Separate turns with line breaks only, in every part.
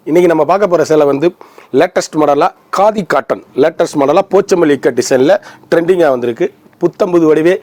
இன்றைக்கி நம்ம பார்க்க போகிற சேலை வந்து லேட்டஸ்ட் மாடலாக காதி காட்டன் லேட்டஸ்ட் மாடலாக போச்சம்பள்ளி இக்கட் டிசைனில் ட்ரெண்டிங்காக வந்திருக்கு. புத்தம்புது வடிவே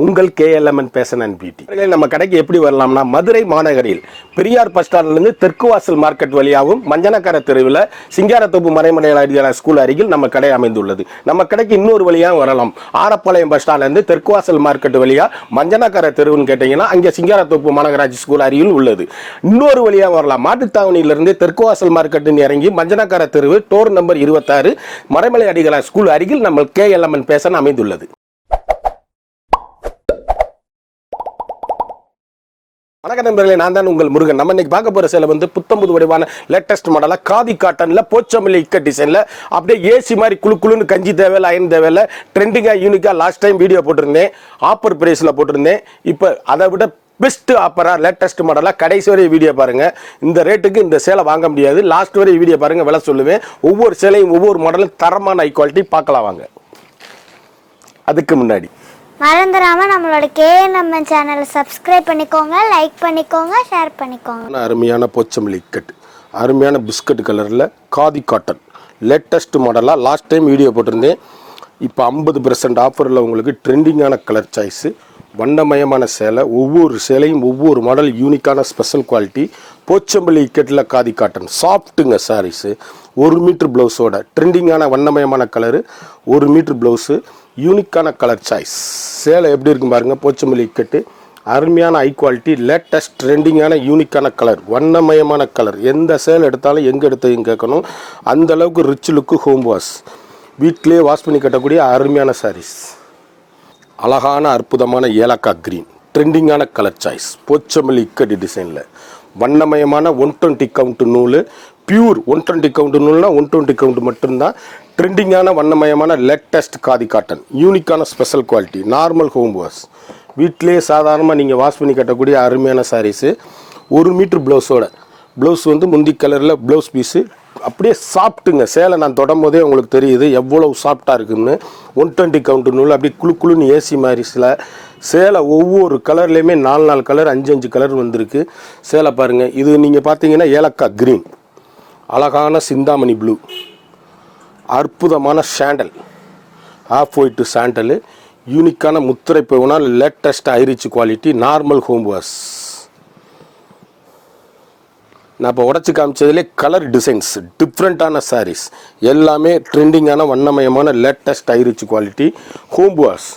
உங்கள் KLMN ஃபேஷன் அண்ட் பியூட்டி. நம்ம கடைக்கு எப்படி வரலாம்னா, மதுரை மாநகரில் பெரியார் பஸ் ஸ்டாண்ட்லேருந்து தெற்கு வாசல் மார்க்கெட் வழியாகவும் மஞ்சனக்கரை தெருவில் சிங்காரத்தோப்பு மறைமலையாளர் ஸ்கூல் அருகில் நம்ம கடை அமைந்துள்ளது. நம்ம கடைக்கு இன்னொரு வழியாக வரலாம். ஆரப்பாளையம் பஸ் ஸ்டாண்ட்லேருந்து தெற்கு வாசல் மார்க்கெட் வழியாக மஞ்சனக்கரை தெருவுன்னு கேட்டிங்கன்னா அங்கே சிங்காரத்தோப்பு மாநகராட்சி ஸ்கூல் அருகில் உள்ளது. இன்னொரு வழியாக வரலாம். மாட்டுத்தாவணியிலிருந்து தெற்கு வாசல் மார்க்கெட்டுன்னு இறங்கி மஞ்சனக்கரை தெருவு டோர் நம்பர் 26 மறைமலையாளர் ஸ்கூல் அருகில் நம்ம KLMN ஃபேஷன் அமைந்துள்ளது. வணக்கம் நண்பர்களே, நான் தான் உங்கள் முருகன். நம்ம இன்னைக்கு பார்க்க போகிற சேலை வந்து புத்தம்புது வடிவான லேட்டஸ்ட் மாடலாக காதி காட்டனில் போச்சம்பள்ளி இக்கட் டிசைனில் அப்படியே ஏசி மாதிரி குழுன்னு கஞ்சி தேவையில்லை, அயன் தேவையில்லை, ட்ரெண்டிங்காக யூனிக்காக லாஸ்ட் டைம் வீடியோ போட்டிருந்தேன், ஆஃபர் ப்ரைஸில் போட்டிருந்தேன். இப்போ அதை விட பெஸ்ட் ஆஃபராக லேட்டஸ்ட் மாடலாக கடைசி வரை வீடியோ பாருங்கள். இந்த ரேட்டுக்கு இந்த சேலை வாங்க முடியாது. லாஸ்ட் வரை வீடியோ பாருங்கள், விலை சொல்லுவேன். ஒவ்வொரு சேலையும் ஒவ்வொரு மாடலும் தரமான ஹை குவாலிட்டி பார்க்கலாம் வாங்க. அதுக்கு முன்னாடி
மறந்துடாம நம்மளோட KLMN சேனலை சப்ஸ்கிரைப் பண்ணிக்கோங்க, லைக் பண்ணிக்கோங்க, ஷேர் பண்ணிக்கோங்க.
அருமையான போச்சம்பள்ளி இக்கட், அருமையான பிஸ்கட் கலரில் காதி காட்டன் லேட்டஸ்ட் மாடலாக லாஸ்ட் டைம் வீடியோ போட்டிருந்தேன். இப்போ 50% ஆஃபரில் உங்களுக்கு ட்ரெண்டிங்கான கலர் சாய்ஸு, வண்ணமயமான சேலை. ஒவ்வொரு சேலையும் ஒவ்வொரு மாடல் யூனிக்கான ஸ்பெஷல் குவாலிட்டி. போச்சம்பள்ளி இக்கட்டில் காதி காட்டன் சாஃப்ட்டுங்க சாரீஸு. 1 மீட்டர் ப்ளவுஸோட ட்ரெண்டிங்கான வண்ணமயமான கலரு, 1 மீட்டர் ப்ளவுஸு, யூனிக்கான கலர் சாய்ஸ். சேலை எப்படி இருக்கும் பாருங்கள். போச்சம்பள்ளி இக்கட்டு அருமையான ஹை குவாலிட்டி, லேட்டஸ்ட் ட்ரெண்டிங்கான யூனிக்கான கலர், வண்ணமயமான கலர். எந்த சேலை எடுத்தாலும் எங்கே எடுத்தையும் கேட்கணும். அந்த அளவுக்கு ரிச் லுக்கு, ஹோம் வாஷ், வீட்டிலே வாஷ் பண்ணி கட்டக்கூடிய அருமையான சாரீஸ். அழகான அற்புதமான ஏலக்காய் க்ரீன் ட்ரெண்டிங்கான கலர் சாய்ஸ். போச்சம்பள்ளி இக்கட் டிசைனில் வண்ணமயமான 120 கவுண்ட் நூல், பியூர் 120 கவுண்ட் நூல்னா 120 கவுண்ட் மட்டும்தான். ட்ரெண்டிங்கான வண்ணமயமான லேட்டஸ்ட் காதி காட்டன், யூனிக்கான special quality, normal home wash, வீட்டிலே சாதாரணமாக நீங்கள் வாஷ் பண்ணி கட்டக்கூடிய அருமையான சாரீஸு. 1 மீட்டர் ப்ளவுஸோட, ப்ளவுஸ் வந்து முந்தி கலரில் ப்ளவுஸ் பீஸு. அப்படியே சாப்பிட்டுங்க சேலை. நான் தொடும் போதே உங்களுக்கு தெரியுது எவ்வளோ சாஃப்டாக இருக்குதுன்னு. 120 கவுண்ட் நூல் அப்படியே குழுன்னு ஏசி மாதிரி சேலை. ஒவ்வொரு கலர்லேயுமே 4 கலர், 5 கலர் வந்திருக்கு. சேலை பாருங்கள். இது நீங்கள் பார்த்தீங்கன்னா ஏலக்காய் க்ரீன், அழகான சிந்தாமணி ப்ளூ, அற்புதமான சாண்டல், ஆஃப் ஒயிட்டு சாண்டலு, யூனிக்கான முத்திரை பவுனால் latest high rich quality, normal home wash. நான் இப்போ உடச்சி காமிச்சதுலே கலர் டிசைன்ஸ், டிஃப்ரெண்ட்டான சாரீஸ் எல்லாமே ட்ரெண்டிங்கான வண்ணமயமான latest high rich quality, home wash.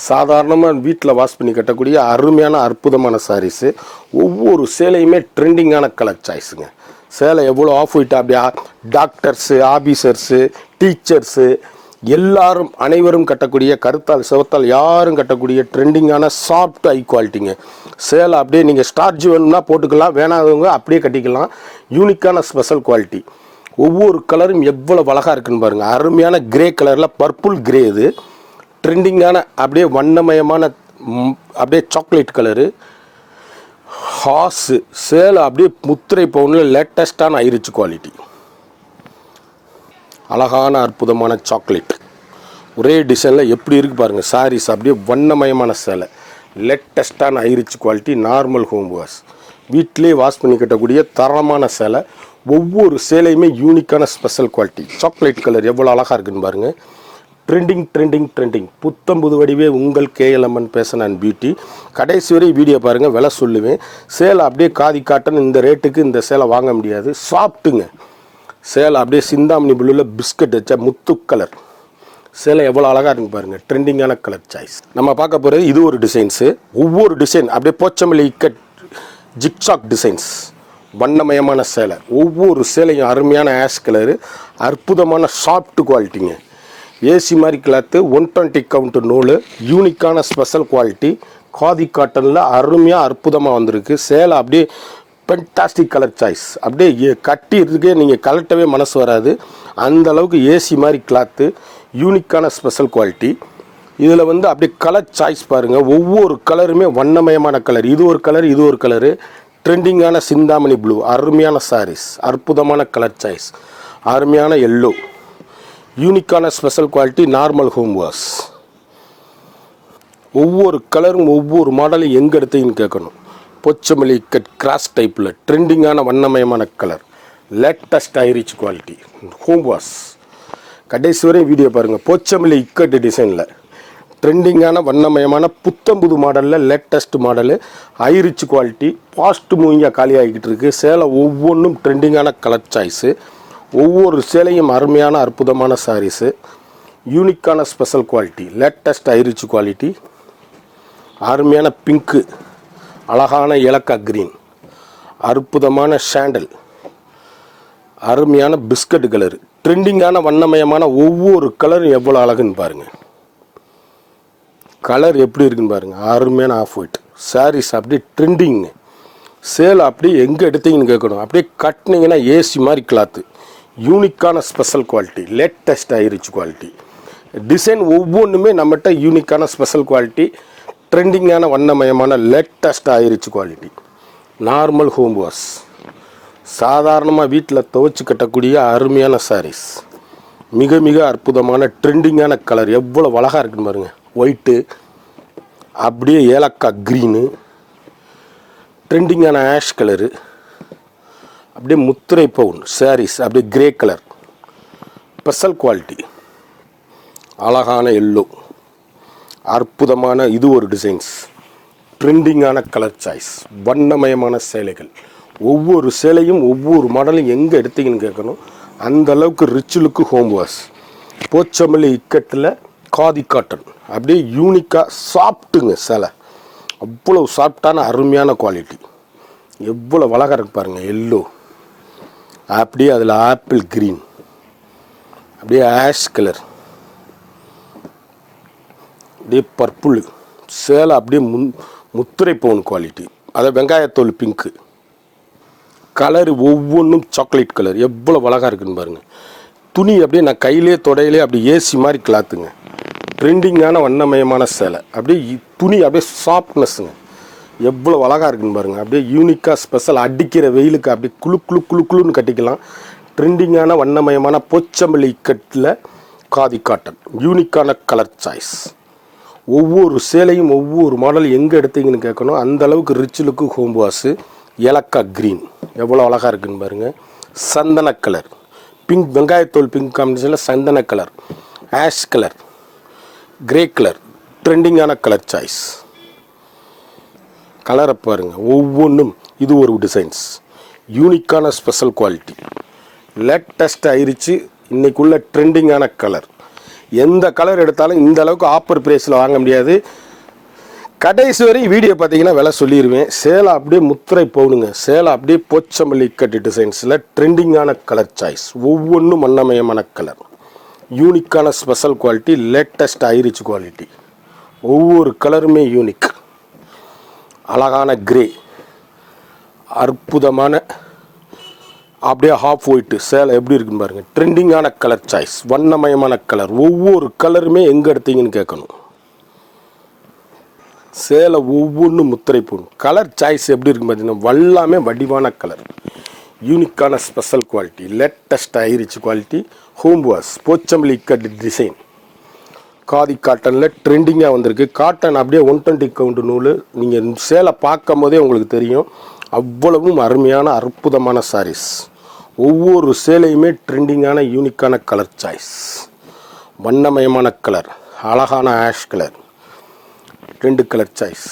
சாதாரணமாக வீட்டில் வாஷ் பண்ணி கட்டக்கூடிய அருமையான அற்புதமான சாரீஸு. ஒவ்வொரு சேலையுமே ட்ரெண்டிங்கான கலர் சாய்ஸுங்க. சேலை எவ்வளோ ஆஃப் ஒயிட்டாக அப்படியே டாக்டர்ஸு, ஆஃபீஸர்ஸு, டீச்சர்ஸு எல்லாரும் அனைவரும் கட்டக்கூடிய, கருத்தால் சிவத்தால் யாரும் கட்டக்கூடிய ட்ரெண்டிங்கான சாஃப்ட் ஹை குவாலிட்டிங்க. சேலை அப்படியே நீங்கள் ஸ்டார்ஜ் வேணும்னா போட்டுக்கலாம், வேணாதவங்க அப்படியே கட்டிக்கலாம். யூனிக்கான ஸ்பெஷல் குவாலிட்டி. ஒவ்வொரு கலரும் எவ்வளோ அழகாக இருக்குன்னு பாருங்கள். அருமையான கிரே கலரில் பர்பிள் கிரே, இது ட்ரெண்டிங்கான அப்படியே வண்ணமயமான அப்படியே சாக்லேட் கலரு ஹாஸு. சேலை அப்படியே முத்திரை பவுனில் லேட்டஸ்டான ஐரிச் குவாலிட்டி, அழகான அற்புதமான சாக்லேட். ஒரே டிசைனில் எப்படி இருக்குது பாருங்கள் சாரீஸ். அப்படியே வண்ணமயமான சேலை, லேட்டஸ்டான high rich quality, normal home wash, வீட்டிலே வாஷ் பண்ணி கட்டக்கூடிய தரமான சேலை. ஒவ்வொரு சேலையுமே யூனிக்கான ஸ்பெஷல் குவாலிட்டி. சாக்லேட் கலர் எவ்வளோ அழகாக இருக்குன்னு பாருங்கள். ட்ரெண்டிங் புத்தம்புது வடிவே உங்கள் KLMN ஃபேஷன் அண்ட் பியூட்டி. கடைசி வரை வீடியோ பாருங்கள், விலை சொல்லுவேன். சேலை அப்படியே காதி காட்டன். இந்த ரேட்டுக்கு இந்த சேலை வாங்க முடியாது. சாப்பிட்டுங்க சேலை. அப்படியே சிந்தாமணி ப்ளூவில் பிஸ்கட் வச்ச முத்து கலர் சேலை எவ்வளோ அழகாக இருக்கு பாருங்கள். ட்ரெண்டிங்கான கலர் சாய்ஸ். நம்ம பார்க்க போகிறது இது ஒரு டிசைன்ஸு. ஒவ்வொரு டிசைன் அப்படியே போச்சம்பள்ளி இக்கட் ஜிக்சாக் டிசைன்ஸ், வண்ணமயமான சேலை. ஒவ்வொரு சேலையும் அருமையான ஆஷ் கலரு, அற்புதமான சாஃப்ட் குவாலிட்டிங்க. ஏசி மாதிரி கிளாத்து, 120 கவுண்ட் நூல், யூனிக்கான ஸ்பெஷல் குவாலிட்டி, காதி காட்டனில் அருமையாக அற்புதமாக வந்திருக்கு. சேலை அப்படியே ஃபென்டாஸ்டிக் கலர் சாய்ஸ். அப்படியே கட்டி இருக்கே நீங்கள் கலட்டவே மனசு வராது. அந்த அளவுக்கு ஏசி மாதிரி கிளாத்து, யூனிக்கான ஸ்பெஷல் குவாலிட்டி. இதில் வந்து அப்படியே கலர் சாய்ஸ் பாருங்கள். ஒவ்வொரு கலருமே வண்ணமயமான கலர். இது ஒரு கலர், இது ஒரு கலரு. ட்ரெண்டிங்கான சிந்தாமணி ப்ளூ, அருமையான சாரீஸ், அற்புதமான கலர் சாய்ஸ், அருமையான எல்லோ, யூனிக்கான special quality, normal home wash. ஒவ்வொரு கலரும் ஒவ்வொரு மாடலும் எங்கே எடுத்தீங்கன்னு கேட்கணும். போச்சம்பள்ளி இக்கட் கிராஸ் டைப்பில் ட்ரெண்டிங்கான வண்ணமயமான colour, latest high rich quality home wash. கடைசி வரையும் வீடியோ பாருங்கள். போச்சமல்லி இக்கட்டு டிசைனில் ட்ரெண்டிங்கான வண்ணமயமான புத்தம்புது மாடலில் latest model high rich quality fast மூவிங்காக காலி ஆகிக்கிட்டு இருக்குது. சேலை ஒவ்வொன்றும் ட்ரெண்டிங்கான கலர் சாய்ஸு, ஒவ்வொரு சேலையும் அருமையான அற்புதமான சாரீஸு, யூனிக்கான special quality latest high rich quality, அருமையான பிங்க்கு, அழகான ஏலக்கா க்ரீன், அற்புதமான சாண்டல், அருமையான பிஸ்கட் கலரு, ட்ரெண்டிங்கான வண்ணமயமான ஒவ்வொரு கலரும் எவ்வளோ அழகுன்னு பாருங்கள். கலர் எப்படி இருக்குன்னு பாருங்கள். அருமையான ஆஃப் ஒயிட் சாரீஸ் அப்படியே ட்ரெண்டிங்கு. சேல் அப்படியே எங்கே எடுத்தீங்கன்னு கேட்கணும். அப்படியே கட்டினீங்கன்னா ஏசி மாதிரி கிளாத்து. யூனிக்கான special quality latest high rich quality. Design ஒவ்வொன்றுமே நம்மகிட்ட யூனிக்கான ஸ்பெஷல் குவாலிட்டி, ட்ரெண்டிங்கான வண்ணமயமான latest high rich quality. Normal home wash, சாதாரணமாக வீட்டில் துவைச்சி கட்டக்கூடிய அருமையான சாரீஸ். மிக மிக அற்புதமான ட்ரெண்டிங்கான கலர் எவ்வளோ அழகாக இருக்குன்னு பாருங்கள். ஒயிட்டு, அப்படியே ஏலக்காய் க்ரீனு, ட்ரெண்டிங்கான ஆஷ் கலரு, அப்படியே முத்திரை பவுன் சாரீஸ், அப்படியே கிரே கலர் ஸ்பெஷல் குவாலிட்டி, அழகான எல்லோ, அற்புதமான இது ஒரு டிசைன்ஸ், ட்ரெண்டிங்கான கலர் சாய்ஸ், வண்ணமயமான சேலைகள். ஒவ்வொரு சேலையும் ஒவ்வொரு மாடலும் எங்கே எடுத்தீங்கன்னு கேட்கணும். அந்த அளவுக்கு rich look home wash. Pochampally இக்கட்டில் காதி காட்டன் அப்படியே யூனிக்காக சாஃப்ட்டுங்க சேலை. அவ்வளோ சாஃப்டான அருமையான குவாலிட்டி. எவ்வளோ அழகாக இருக்கு பாருங்கள். எல்லோ, அப்படியே அதில் ஆப்பிள் க்ரீன், அப்படியே ஆஷ் கலர், அப்படியே பர்பிள் சேலை, அப்படியே முத்திரை பவுன் குவாலிட்டி, அதை வெங்காயத்தோல் பிங்க்கு கலரு, ஒவ்வொன்றும் சாக்லேட் கலர். எவ்வளோ அழகாக இருக்குன்னு பாருங்கள். துணி அப்படியே நான் கையிலே தொடையிலே அப்படி ஏசி மாதிரி கிளாத்துங்க. ட்ரெண்டிங்கான வண்ணமயமான சேலை, அப்படியே துணி அப்படியே சாஃப்ட்னஸ்ஸுங்க. எவ்வளோ அழகாக இருக்குன்னு பாருங்கள். அப்படியே யூனிக்காக ஸ்பெஷல். அடிக்கிற வெயிலுக்கு அப்படியே குளு குளு குளு குளுன்னு கட்டிக்கலாம். ட்ரெண்டிங்கான வண்ணமயமான போச்சமல்லி இக்கட்டில் காதி காட்டன் யூனிக்கான கலர் சாய்ஸ். ஒவ்வொரு சேலையும் ஒவ்வொரு மாடல் எங்கே எடுத்தீங்கன்னு கேட்கணும். அந்த அளவுக்கு ரிச் லுக்கு ஹோம் வாஷு. ஏலக்காய் க்ரீன் எவ்வளோ அழகாக இருக்குன்னு பாருங்கள். சந்தன கலர், பிங்க், வெங்காயத்தோல் பிங்க் காம்பினேஷனில் சந்தன colour, ash colour, grey colour, ட்ரெண்டிங்கான கலர் சாய்ஸ். கலரை பாருங்கள். ஒவ்வொன்றும் இது ஒரு டிசைன்ஸ், யூனிக்கான ஸ்பெஷல் குவாலிட்டி, லேட்டஸ்ட் ஆயிடுச்சு. இன்றைக்குள்ள ட்ரெண்டிங்கான கலர். எந்த கலர் எடுத்தாலும் இந்த அளவுக்கு ஆஃபர் ப்ரைஸில் வாங்க முடியாது. கடைசி வரை வீடியோ பார்த்தீங்கன்னா விலை சொல்லிடுவேன். சேலை அப்படியே முத்திரை பவுனுங்க. சேலை அப்படியே போச்சமல்லி கட்டு டிசைன்ஸில் ட்ரெண்டிங்கான கலர் சாய்ஸ். ஒவ்வொன்றும் வண்ணமயமான கலர், யூனிக்கான special quality, latest high rich quality. ஒவ்வொரு கலருமே யூனிக். அழகான கிரே, அற்புதமான அப்படியே ஹாஃப் ஒயிட்டு சேலை எப்படி இருக்குன்னு பாருங்கள். ட்ரெண்டிங்கான கலர் சாய்ஸ், வண்ணமயமான கலர். ஒவ்வொரு கலருமே எங்கே எடுத்தீங்கன்னு கேட்கணும். சேலை ஒவ்வொன்றும் முத்திரை போடும். கலர் சாய்ஸ் எப்படி இருக்குன்னு பார்த்தீங்கன்னா எல்லாமே வடிவான கலர், யூனிக்கான special quality, latest high rich quality. Home wash Pochampally cut design khadi காட்டனில் ட்ரெண்டிங்காக வந்திருக்கு. காட்டன் அப்படியே 120 கவுண்ட் நூல். நீங்கள் சேலை பார்க்கும் போதே உங்களுக்கு தெரியும். அவ்வளவும் அருமையான அற்புதமான சாரீஸ். ஒவ்வொரு சேலையுமே ட்ரெண்டிங்கான யூனிக்கான கலர் சாய்ஸ், வண்ணமயமான கலர், அழகான ash colour, 2 colour choice,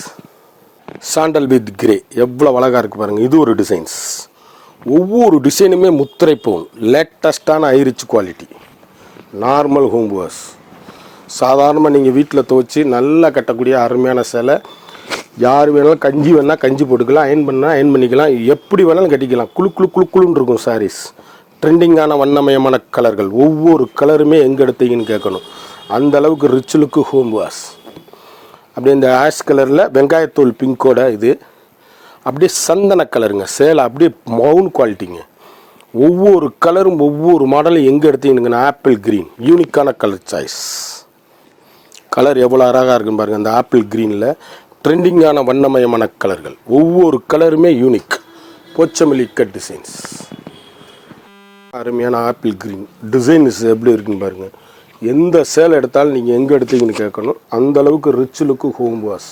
sandal with grey எவ்வளோ அழகாக இருக்குது பாருங்கள். இது ஒரு டிசைன்ஸ். ஒவ்வொரு டிசைனுமே முத்திரை பவுன், லேட்டஸ்டான high rich quality. Normal home wash, சாதாரணமாக நீங்கள் வீட்டில் துவைச்சி நல்லா கட்டக்கூடிய அருமையான சேலை. யார் வேணாலும் கஞ்சி வேணால் கஞ்சி போட்டுக்கலாம், அயன் பண்ணால் அயன் பண்ணிக்கலாம், எப்படி வேணாலும் கட்டிக்கலாம். குளு குளு குளு குளுன்னு இருக்கும் சாரீஸ். ட்ரெண்டிங்கான வண்ணமயமான கலர்கள். ஒவ்வொரு கலருமே எங்கே எடுத்தீங்கன்னு கேட்கணும். அந்த அளவுக்கு ரிச் லுக்கு ஹோம் வாஷ். அப்படியே இந்த ஆஷ் கலரில் வெங்காயத்தோல் பிங்கோட இது அப்படியே சந்தன கலருங்க. சேலை அப்படியே மவுன் குவாலிட்டிங்க. ஒவ்வொரு கலரும் ஒவ்வொரு மாடலும் எங்கே எடுத்தீங்கன்னு ஆப்பிள் க்ரீன் யூனிக்கான கலர் சாய்ஸ். கலர் எவ்வளோ அழகாக இருக்குன்னு பாருங்கள். அந்த ஆப்பிள் க்ரீனில் ட்ரெண்டிங்கான வண்ணமயமான கலர்கள். ஒவ்வொரு கலருமே யூனிக். Pochampally cut designs. அருமையான ஆப்பிள் க்ரீன் டிசைன்ஸ் எப்படி இருக்குன்னு பாருங்கள். எந்த சேலை எடுத்தாலும் நீங்கள் எங்கே எடுத்தீங்கன்னு கேட்கணும். அந்த அளவுக்கு rich look home wash.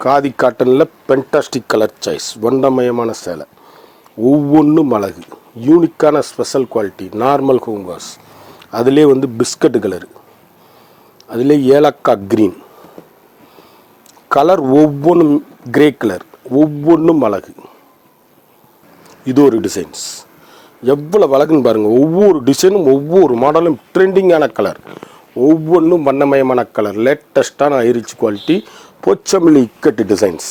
Khadi காட்டனில் பென்டாஸ்டிக் கலர் சாய்ஸ், வண்ணமயமான சேலை. ஒவ்வொன்றும் அழகு. யூனிக்கான special quality normal home wash. அதுலேயே வந்து பிஸ்கட் கலர், அதிலே ஏலக்காய் க்ரீன் கலர், ஒவ்வொன்றும் கிரே கலர், ஒவ்வொன்றும் அழகு. இது ஒரு டிசைன்ஸ் எவ்வளோ அழகுன்னு பாருங்கள். ஒவ்வொரு டிசைனும் ஒவ்வொரு மாடலும் ட்ரெண்டிங்கான கலர், ஒவ்வொன்றும் வண்ணமயமான கலர், லேட்டஸ்டான ஐரிச் குவாலிட்டி, போச்சமில்லி இக்கட்டு டிசைன்ஸ்,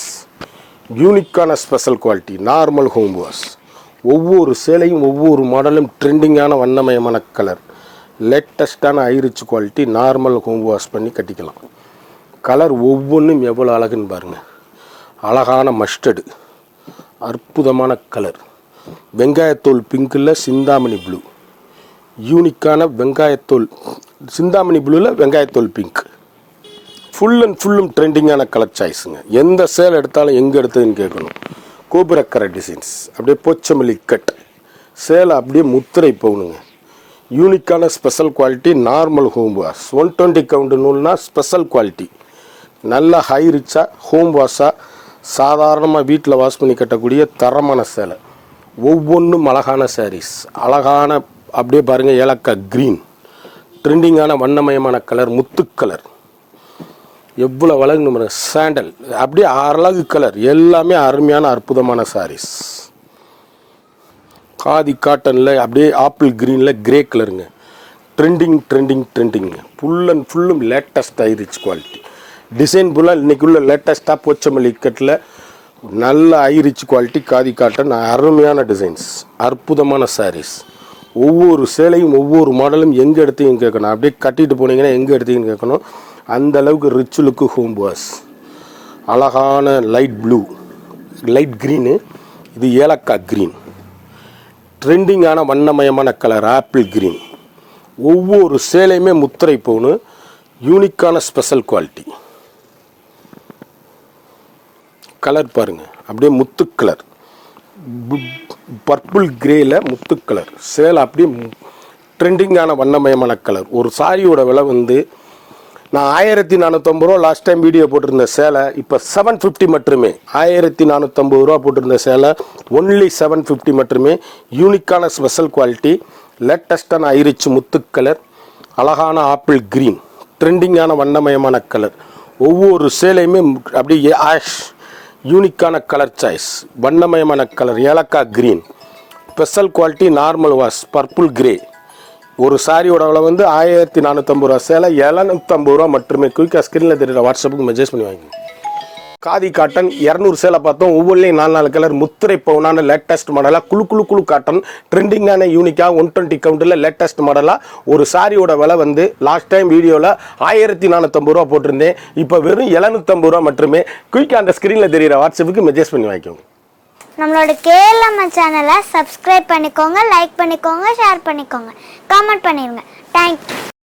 யூனிக்கான special quality normal home wash. ஒவ்வொரு சேலையும் ஒவ்வொரு மாடலும் ட்ரெண்டிங்கான வண்ணமயமான கலர், லேட்டஸ்டான high rich quality, normal home wash பண்ணி கட்டிக்கலாம். கலர் ஒவ்வொன்றும் எவ்வளோ அழகுன்னு பாருங்கள். அழகான மஸ்டர்டு, அற்புதமான கலர், வெங்காயத்தோல் பிங்கில் சிந்தாமணி ப்ளூ, யூனிக்கான வெங்காயத்தோல் சிந்தாமணி ப்ளூவில் வெங்காயத்தோல் பிங்க், ஃபுல் அண்ட் ஃபுல்லும் ட்ரெண்டிங்கான கலர் சாய்ஸுங்க. எந்த சேல் எடுத்தாலும் எங்கே எடுத்ததுன்னு கேட்கணும். கோபுரக்கரை டிசைன்ஸ், அப்படியே போச்சமல்லி கட் சேலை அப்படியே முத்திரை போகணுங்க. யூனிக்கான special quality normal home wash. 120 count நூல்னா ஸ்பெஷல் குவாலிட்டி, நல்ல ஹை ரிச்சாக ஹோம் வாஷாக சாதாரணமாக வீட்டில் வாஷ் பண்ணி கட்டக்கூடிய தரமான சேலை. ஒவ்வொன்றும் அழகான சாரீஸ், அழகான அப்படியே பாருங்கள் ஏலக்காய் க்ரீன், ட்ரெண்டிங்கான வண்ணமயமான கலர், முத்து கலர், எவ்வளோ அழகுன்னு சாண்டல், அப்படியே அழகு கலர், எல்லாமே அருமையான அற்புதமான சாரீஸ். காதி காட்டனில் அப்படியே ஆப்பிள் க்ரீனில் கிரே கலருங்க, ட்ரெண்டிங்ங்க. ஃபுல் அண்ட் ஃபுல்லும் லேட்டஸ்ட் ஐரிச் குவாலிட்டி டிசைன். ஃபுல்லாக இன்றைக்குள்ள லேட்டஸ்ட்டாக போச்சமல்லி கட்டில் நல்ல ஐரிச் குவாலிட்டி காதி காட்டன், அருமையான டிசைன்ஸ், அற்புதமான சாரீஸ். ஒவ்வொரு சேலையும் ஒவ்வொரு மாடலும் எங்கே எடுத்தீங்கன்னு கேட்கணும். அப்படியே கட்டிட்டு போனீங்கன்னா எங்கே எடுத்தீங்கன்னு கேட்கணும். அந்த அளவுக்கு ரிச் லுக்கு ஹோம் வாஷ். அழகான லைட் ப்ளூ, லைட் க்ரீனு, இது ஏலக்காய் க்ரீன், ட்ரெண்டிங்கான வண்ணமயமான கலர் ஆப்பிள் க்ரீன். ஒவ்வொரு சேலையுமே முத்திரை போகணும். யூனிக்கான ஸ்பெஷல் குவாலிட்டி. கலர் பாருங்கள், அப்படியே முத்து கலர், பர்பிள் கிரேயில் முத்து கலர் சேலை, அப்படியே ட்ரெண்டிங்கான வண்ணமயமான கலர். ஒரு சாரியோட விலை வந்து நான் 1450 ரூபா லாஸ்ட் டைம் வீடியோ போட்டிருந்த சேலை இப்போ 750 மட்டுமே. 1450 ரூபா போட்டிருந்த சேலை ஒன்லி 750 மட்டுமே. யூனிக்கான ஸ்பெஷல் குவாலிட்டி, லேட்டஸ்டான ஐரிச் முத்து கலர், அழகான ஆப்பிள் க்ரீன், ட்ரெண்டிங்கான வண்ணமயமான கலர். ஒவ்வொரு சேலையுமே அப்படியே ஆஷ், யூனிக்கான கலர் சாய்ஸ், வண்ணமயமான கலர், ஏலக்காய் green, special quality normal wash, purple grey. ஒரு சாரியோட விலை வந்து 1450 ரூபா சேலை 750 ரூபா மட்டுமே. குயிக்காக ஸ்க்ரீனில் தெரியுற வாட்ஸ்அப்புக்கு மெசேஜ் பண்ணி வாங்க. காதி காட்டன் 200 சேலை பார்த்தோம். ஒவ்வொன்றையும் 4 கலர், முத்திரை பவுனான லேட்டஸ்ட் மாடலாக குழு காட்டன், ட்ரெண்டிங்கான யூனிக்காக 120 கவுண்டில் லேட்டஸ்ட் மாடலாக. ஒரு சாரியோட விலை வந்து லாஸ்ட் டைம் வீடியோவில் 1450 ரூபா போட்டிருந்தேன். இப்போ வெறும் 750 ரூபா மட்டுமே. குயிக்காக அந்த ஸ்க்ரீனில் தெரியுற வாட்ஸ்அப்புக்கு மெசேஜ் பண்ணி வாங்கிக்கோங்க.
நம்மளோட கேஎல்எம் சேனலை சப்ஸ்கிரைப் பண்ணிக்கோங்க, லைக் பண்ணிக்கோங்க, ஷேர் பண்ணிக்கோங்க, கமெண்ட் பண்ணிடுங்க. தேங்க்யூ.